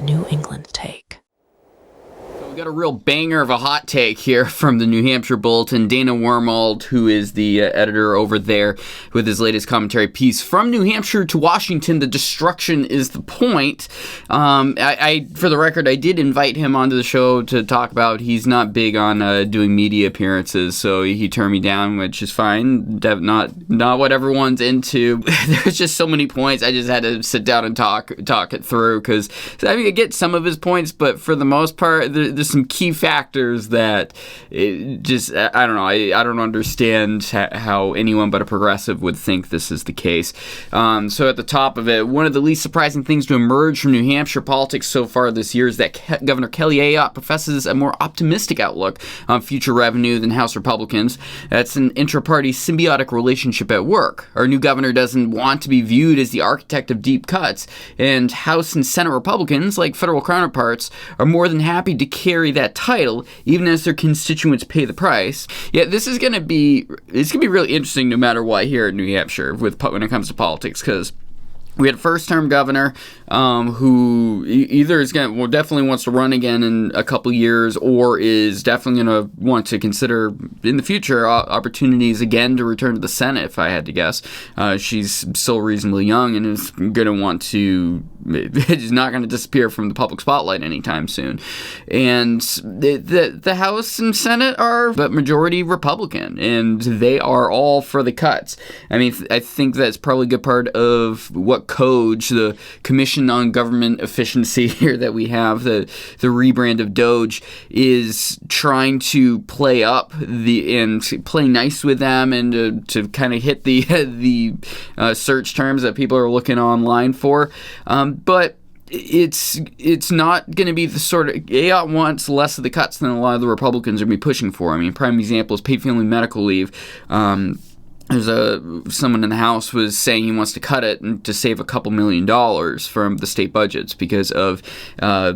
New England take. We got a real banger of a hot take here from the New Hampshire Bulletin. Dana Wormwald, who is the editor over there, with his latest commentary piece, "From New Hampshire to Washington, the destruction is the point." I for the record, I did invite him onto the show to talk about. He's not big on doing media appearances, so he turned me down, which is fine. Not what everyone's into. There's just so many points. I just had to sit down and talk it through, because I mean, I get some of his points, but for the most part, there's some key factors that I don't know. I don't understand how anyone but a progressive would think this is the case. So at the top of it, one of the least surprising things to emerge from New Hampshire politics so far this year is that Governor Kelly Ayotte professes a more optimistic outlook on future revenue than House Republicans. That's an intra-party symbiotic relationship at work. Our new governor doesn't want to be viewed as the architect of deep cuts, and House and Senate Republicans, like federal counterparts, are more than happy to carry that title, even as their constituents pay the price. Yeah, this is going to be really interesting no matter what here in New Hampshire when it comes to politics, because we had a first-term governor who either definitely wants to run again in a couple years, or is definitely going to want to consider in the future opportunities again to return to the Senate, if I had to guess. She's still reasonably young and is going to want to. Is not going to disappear from the public spotlight anytime soon. And the House and Senate are but majority Republican, and they are all for the cuts. I mean, I think that's probably a good part of what COGE, the Commission on Government Efficiency here that we have, the rebrand of DOGE, is trying to play up and play nice with them, and to kind of hit the search terms that people are looking online for. But it's not going to be the sort of. Ayotte wants less of the cuts than a lot of the Republicans are going to be pushing for. I mean, prime example is paid family medical leave. Someone in the House was saying he wants to cut it and to save a couple $1 million from the state budgets because of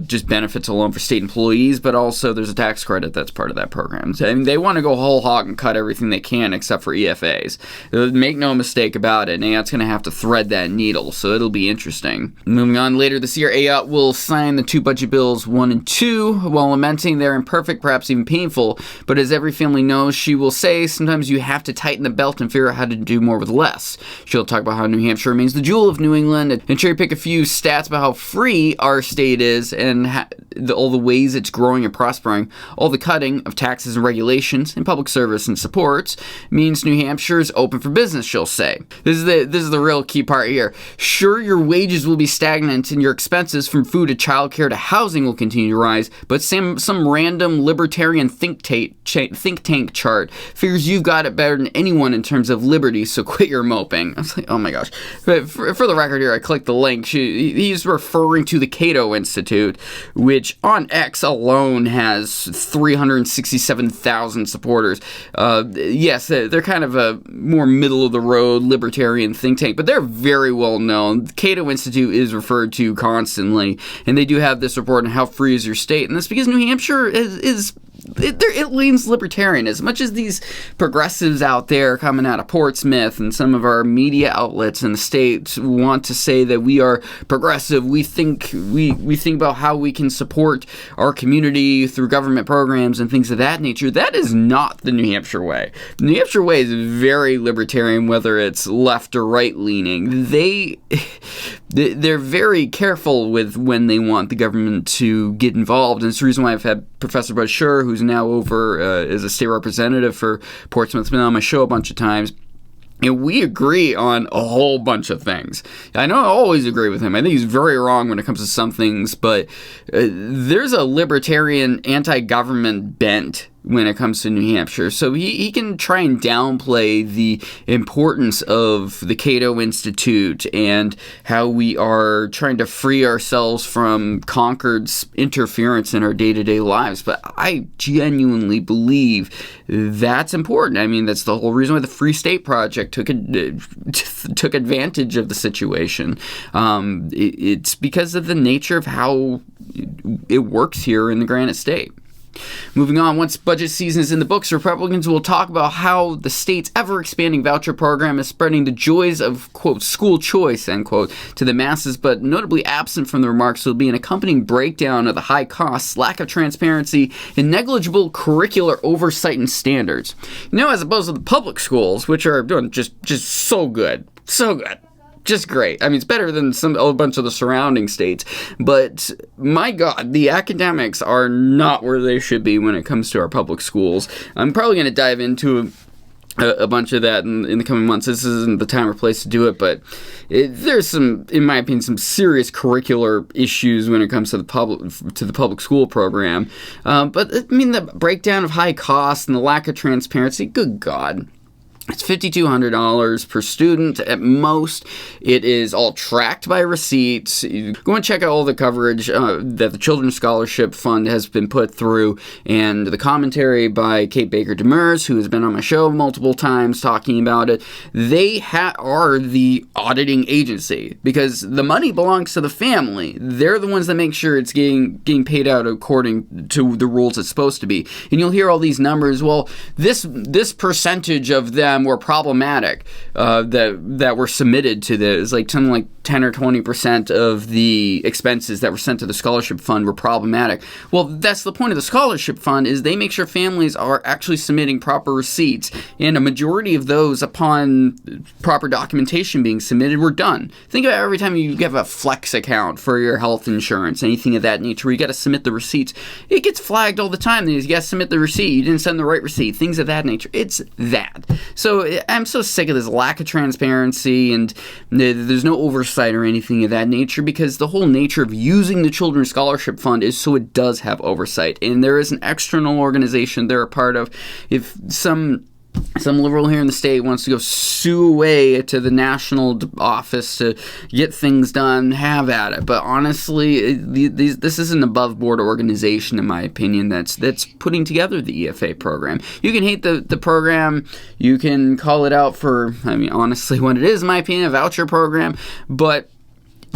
just benefits alone for state employees, but also there's a tax credit that's part of that program. So, I mean, they want to go whole hog and cut everything they can except for EFAs. Make no mistake about it, Ayotte's going to have to thread that needle, so it'll be interesting. Moving on, later this year, Ayotte will sign the two budget bills 1 and 2, while lamenting they're imperfect, perhaps even painful, but as every family knows, she will say, sometimes you have to tighten the belt and figure out how to do more with less. She'll talk about how New Hampshire remains the jewel of New England, and cherry pick a few stats about how free our state is, and all the ways it's growing and prospering. All the cutting of taxes and regulations and public service and supports means New Hampshire is open for business, she'll say. This is the real key part here. Sure, your wages will be stagnant and your expenses from food to childcare to housing will continue to rise, but some random libertarian think tank chart figures you've got it better than anyone in terms of liberty, so quit your moping. I was like, oh my gosh. But for the record here, I clicked the link. He's referring to the Cato Institute, which on X alone has 367,000 supporters. Yes, they're kind of a more middle-of-the-road libertarian think tank, but they're very well known. The Cato Institute is referred to constantly, and they do have this report on how free is your state, and that's because New Hampshire it leans libertarian. As much as these progressives out there coming out of Portsmouth and some of our media outlets in the state want to say that we are progressive, we think about how we can support our community through government programs and things of that nature. That is not the New Hampshire way. The New Hampshire way is very libertarian, whether it's left or right leaning. They're very careful with when they want the government to get involved, and it's the reason why I've had Professor Bud Schur, who's now over as a state representative for Portsmouth, been on my show a bunch of times. And we agree on a whole bunch of things. I don't always agree with him. I think he's very wrong when it comes to some things, but there's a libertarian anti-government bent when it comes to New Hampshire. So he can try and downplay the importance of the Cato Institute and how we are trying to free ourselves from Concord's interference in our day-to-day lives. But I genuinely believe that's important. I mean, that's the whole reason why the Free State Project took advantage of the situation. It's because of the nature of how it works here in the Granite State. Moving on, once budget season is in the books, Republicans will talk about how the state's ever-expanding voucher program is spreading the joys of, quote, school choice, end quote, to the masses, but notably absent from the remarks will be an accompanying breakdown of the high costs, lack of transparency, and negligible curricular oversight and standards. As opposed to the public schools, which are doing just so good. So good. Just great. I mean, it's better than a bunch of the surrounding states. But, my God, the academics are not where they should be when it comes to our public schools. I'm probably going to dive into a bunch of that in the coming months. This isn't the time or place to do it, but there's some, in my opinion, some serious curricular issues when it comes to the public school program. But, I mean, the breakdown of high costs and the lack of transparency, good God. It's $5,200 per student at most. It is all tracked by receipts. Go and check out all the coverage that the Children's Scholarship Fund has been put through, and the commentary by Kate Baker Demers, who has been on my show multiple times talking about it. They are the auditing agency because the money belongs to the family. They're the ones that make sure it's getting paid out according to the rules it's supposed to be. And you'll hear all these numbers. Well, this percentage of them were problematic that were submitted to this, like something like 10 or 20% of the expenses that were sent to the scholarship fund were problematic. Well, that's the point of the scholarship fund, is they make sure families are actually submitting proper receipts, and a majority of those, upon proper documentation being submitted, were done. Think about every time you have a flex account for your health insurance, anything of that nature, where you got to submit the receipts. It gets flagged all the time. You got to submit the receipt. You didn't send the right receipt. Things of that nature. It's that. So I'm so sick of this lack of transparency, and there's no oversight or anything of that nature, because the whole nature of using the Children's Scholarship Fund is so it does have oversight, and there is an external organization they're a part of. If some liberal here in the state wants to go sue away to the national office to get things done, have at it. But honestly, this is an above-board organization, in my opinion, that's putting together the EFA program. You can hate the program. You can call it out for, honestly, what it is, in my opinion, a voucher program. But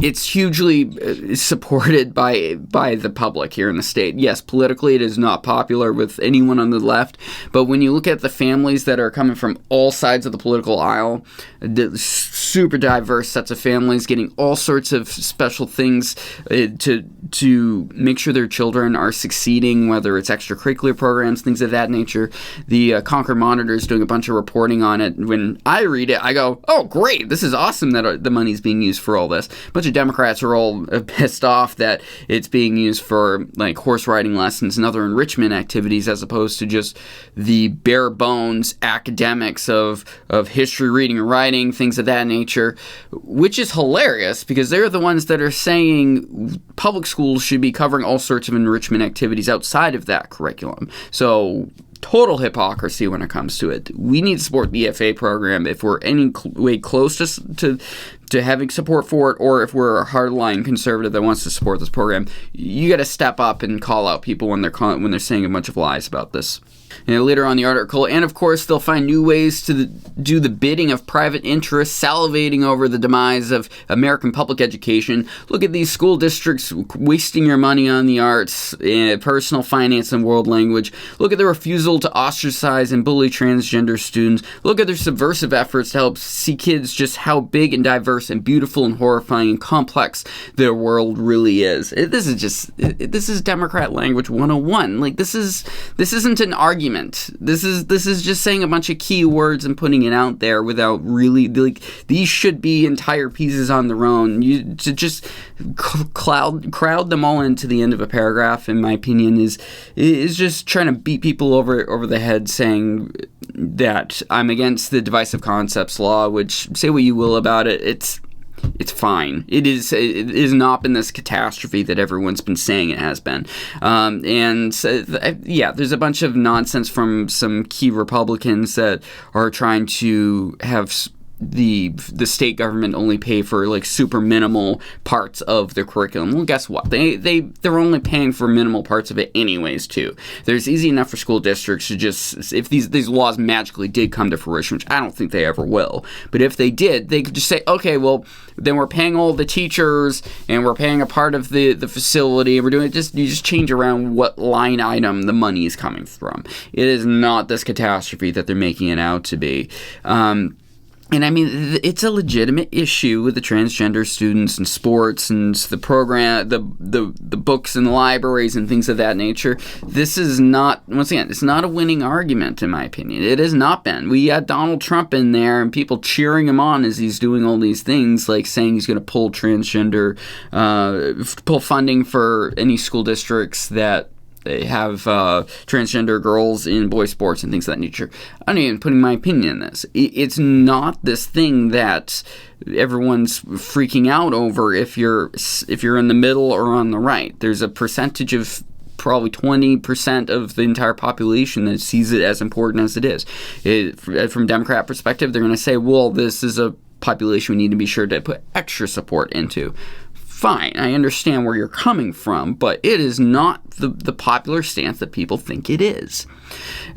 it's hugely supported by the public here in the state. Yes, politically it is not popular with anyone on the left, but when you look at the families that are coming from all sides of the political aisle, the super diverse sets of families getting all sorts of special things to make sure their children are succeeding, whether it's extracurricular programs, things of that nature. The Concord Monitor is doing a bunch of reporting on it. When I read it, I go, oh, great, this is awesome that the money's being used for all this. But Democrats are all pissed off that it's being used for like horse riding lessons and other enrichment activities, as opposed to just the bare bones academics of history, reading and writing, things of that nature, which is hilarious because they're the ones that are saying public schools should be covering all sorts of enrichment activities outside of that curriculum. So total hypocrisy when it comes to it. We need to support the EFA program if we're any way close to having support for it, or if we're a hardline conservative that wants to support this program. You got to step up and call out people when they're saying a bunch of lies about this. Later on the article, and of course they'll find new ways to do the bidding of private interests, salivating over the demise of American public education. Look at these school districts wasting your money on the arts, personal finance, and world language. Look at their refusal to ostracize and bully transgender students. Look at their subversive efforts to help see kids just how big and diverse and beautiful and horrifying and complex their world really is. This is Democrat language 101. Like, this isn't an argument. This is just saying a bunch of key words and putting it out there without really, like, these should be entire pieces on their own. To just crowd them all into the end of a paragraph, in my opinion, is just trying to beat people over the head, saying that I'm against the divisive concepts law, which, say what you will about it, it's fine. It is not been this catastrophe that everyone's been saying it has been. There's a bunch of nonsense from some key Republicans that are trying to have the state government only pay for like super minimal parts of the curriculum. Well, guess what? They're only paying for minimal parts of it anyways too. There's easy enough for school districts to just, if these laws magically did come to fruition, which I don't think they ever will, but if they did, they could just say, okay, well, then we're paying all the teachers and we're paying a part of the facility, and we're doing it, you just change around what line item the money is coming from. It is not this catastrophe that they're making it out to be. And I mean, it's a legitimate issue with the transgender students and sports and the program, the books and the libraries and things of that nature. This is not, once again, it's not a winning argument in my opinion. It has not been. We had Donald Trump in there and people cheering him on as he's doing all these things, like saying he's going to pull pull funding for any school districts that they have transgender girls in boy sports and things of that nature. I'm not even putting my opinion in this. It's not this thing that everyone's freaking out over if you're in the middle or on the right. There's a percentage of probably 20% of the entire population that sees it as important as it is. From a Democrat perspective, they're going to say, well, this is a population we need to be sure to put extra support into. Fine, I understand where you're coming from, but it is not the popular stance that people think it is.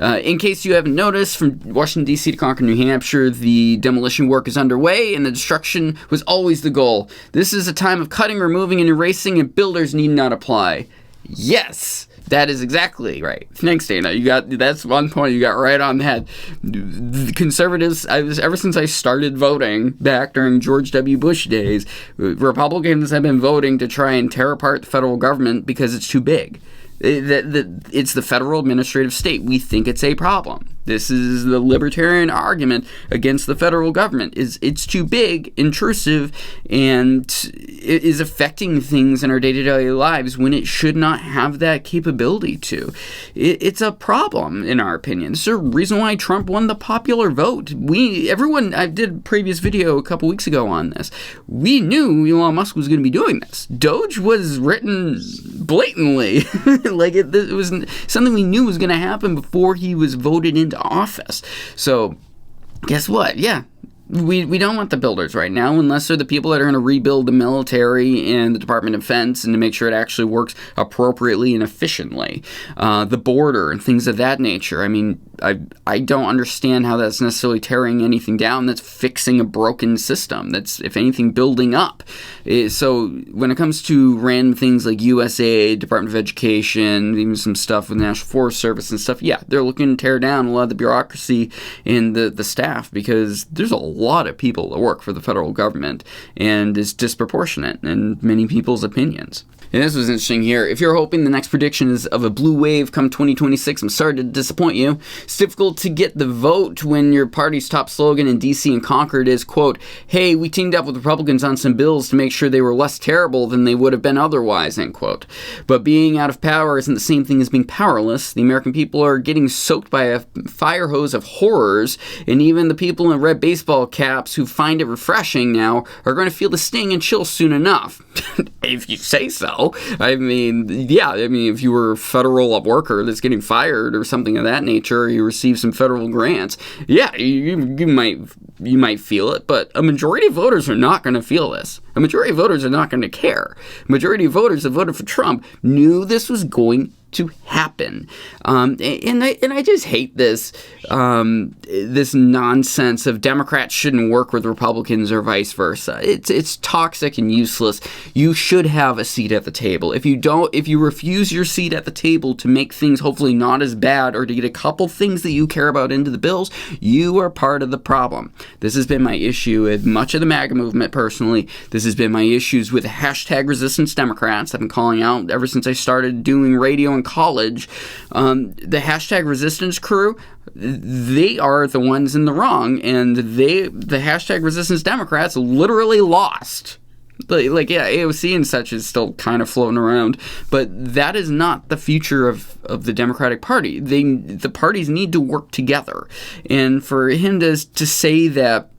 In case you haven't noticed, from Washington, D.C. to Concord, New Hampshire, the demolition work is underway, and the destruction was always the goal. This is a time of cutting, removing, and erasing, and builders need not apply. Yes! That is exactly right. Thanks, Dana. That's one point you got right on the head. The conservatives, ever since I started voting back during George W. Bush days, Republicans have been voting to try and tear apart the federal government because it's too big. It's the federal administrative state. We think it's a problem. This is the libertarian argument against the federal government. It's too big, intrusive, and it is affecting things in our day-to-day lives when it should not have that capability to. It's a problem, in our opinion. This is a reason why Trump won the popular vote. I did a previous video a couple weeks ago on this. We knew Elon Musk was going to be doing this. Doge was written blatantly. Like it was something we knew was going to happen before he was voted into office. So guess what? Yeah, we don't want the builders right now, unless they're the people that are going to rebuild the military and the Department of Defense and to make sure it actually works appropriately and efficiently. The border and things of that nature. I mean, I don't understand how that's necessarily tearing anything down. That's fixing a broken system. That's, if anything, building up. So when it comes to random things like USAID, Department of Education, even some stuff with the National Forest Service and stuff, yeah, they're looking to tear down a lot of the bureaucracy and the staff, because there's a lot of people that work for the federal government, and it's disproportionate in many people's opinions. And this was interesting here. If you're hoping the next prediction is of a blue wave come 2026, I'm sorry to disappoint you. It's difficult to get the vote when your party's top slogan in D.C. and Concord is, quote, hey, we teamed up with Republicans on some bills to make sure they were less terrible than they would have been otherwise, end quote. But being out of power isn't the same thing as being powerless. The American people are getting soaked by a fire hose of horrors, and even the people in red baseball caps who find it refreshing now are going to feel the sting and chill soon enough. If you say so. I mean, yeah, if you were a federal worker that's getting fired or something of that nature, or you receive some federal grants, yeah, you might feel it, but a majority of voters are not going to feel this. A majority of voters are not going to care. A majority of voters that voted for Trump knew this was going to happen, and I just hate this nonsense of Democrats shouldn't work with Republicans or vice versa. It's toxic and useless. You should have a seat at the table. If you refuse your seat at the table to make things hopefully not as bad, or to get a couple things that you care about into the bills, you are part of the problem. This has been my issue with much of the MAGA movement personally. This has been my issues with hashtag resistance Democrats. I've been calling out ever since I started doing radio in college. The hashtag resistance crew, they are the ones in the wrong, and the hashtag resistance Democrats literally lost. Like, yeah, AOC and such is still kind of floating around, but that is not the future of the Democratic Party. The parties need to work together, and for him to say that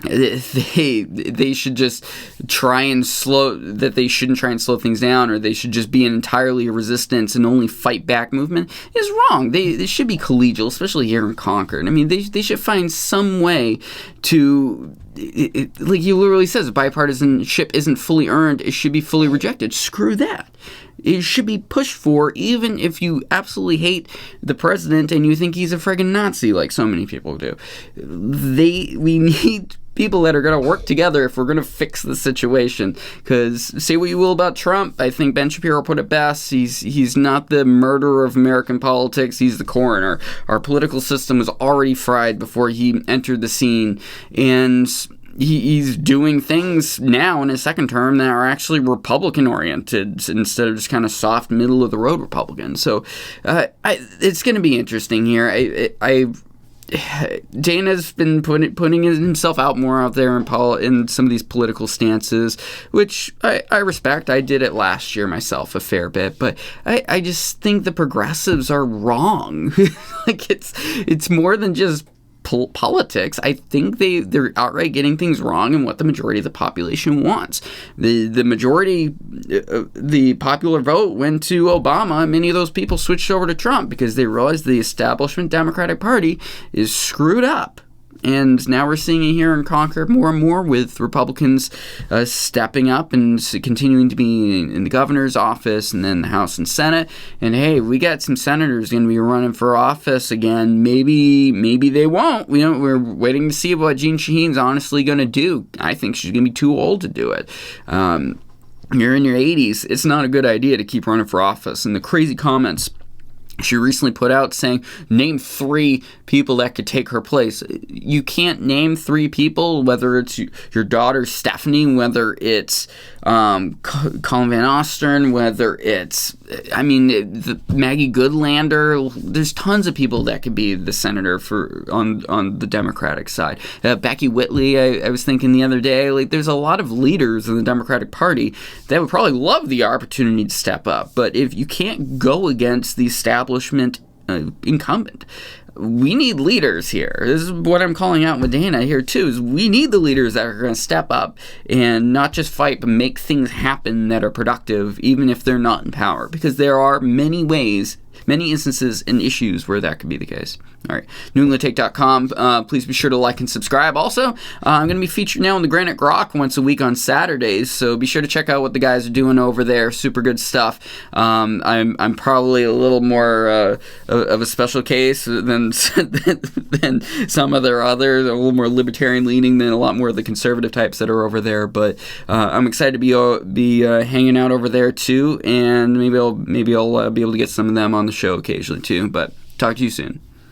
they should just they shouldn't try and slow things down, or they should just be an entirely resistance and only fight back movement is wrong. They should be collegial, especially here in Concord. I mean, they should find some way to, like he literally says, bipartisanship isn't fully earned, it should be fully rejected. Screw that. It should be pushed for, even if you absolutely hate the president and you think he's a friggin' Nazi, like so many people do. We need people that are going to work together if we're going to fix the situation. Because say what you will about Trump, I think Ben Shapiro put it best. He's not the murderer of American politics. He's the coroner. Our political system was already fried before he entered the scene, and he's doing things now in his second term that are actually Republican-oriented instead of just kind of soft, middle-of-the-road Republicans. So it's going to be interesting here. Dana's been putting himself out more out there in some of these political stances, which I respect. I did it last year myself a fair bit, but I just think the progressives are wrong. Like it's more than just politics. I think they're outright getting things wrong in what the majority of the population wants. The majority, the popular vote went to Obama, and many of those people switched over to Trump because they realized the establishment Democratic Party is screwed up. And now we're seeing it here in Concord more and more, with Republicans stepping up and continuing to be in the governor's office and then the House and Senate. And hey, we got some senators going to be running for office again. Maybe they won't. We're waiting to see what Jeanne Shaheen's honestly going to do. I think she's going to be too old to do it. You're in your 80s. It's not a good idea to keep running for office. And the crazy comments she recently put out saying, name 3 people that could take her place. You can't name 3 people, whether it's your daughter Stephanie, whether it's Colin Van Ostern, whether it's, Maggie Goodlander. There's tons of people that could be the senator on the Democratic side. Becky Whitley, I was thinking the other day, like there's a lot of leaders in the Democratic Party that would probably love the opportunity to step up. But if you can't go against the establishment incumbent, we need leaders here. This is what I'm calling out with Dana here too, is we need the leaders that are going to step up and not just fight, but make things happen that are productive, even if they're not in power, because there are many instances and issues where that could be the case. All right, NewEnglandTake.com. Please be sure to like and subscribe. Also, I'm going to be featured now on the Granite Grok once a week on Saturdays, so be sure to check out what the guys are doing over there. Super good stuff. I'm probably a little more of a special case than some other others. A little more libertarian leaning than a lot more of the conservative types that are over there. But I'm excited to be hanging out over there too, and maybe I'll be able to get some of them on the show occasionally too. But talk to you soon.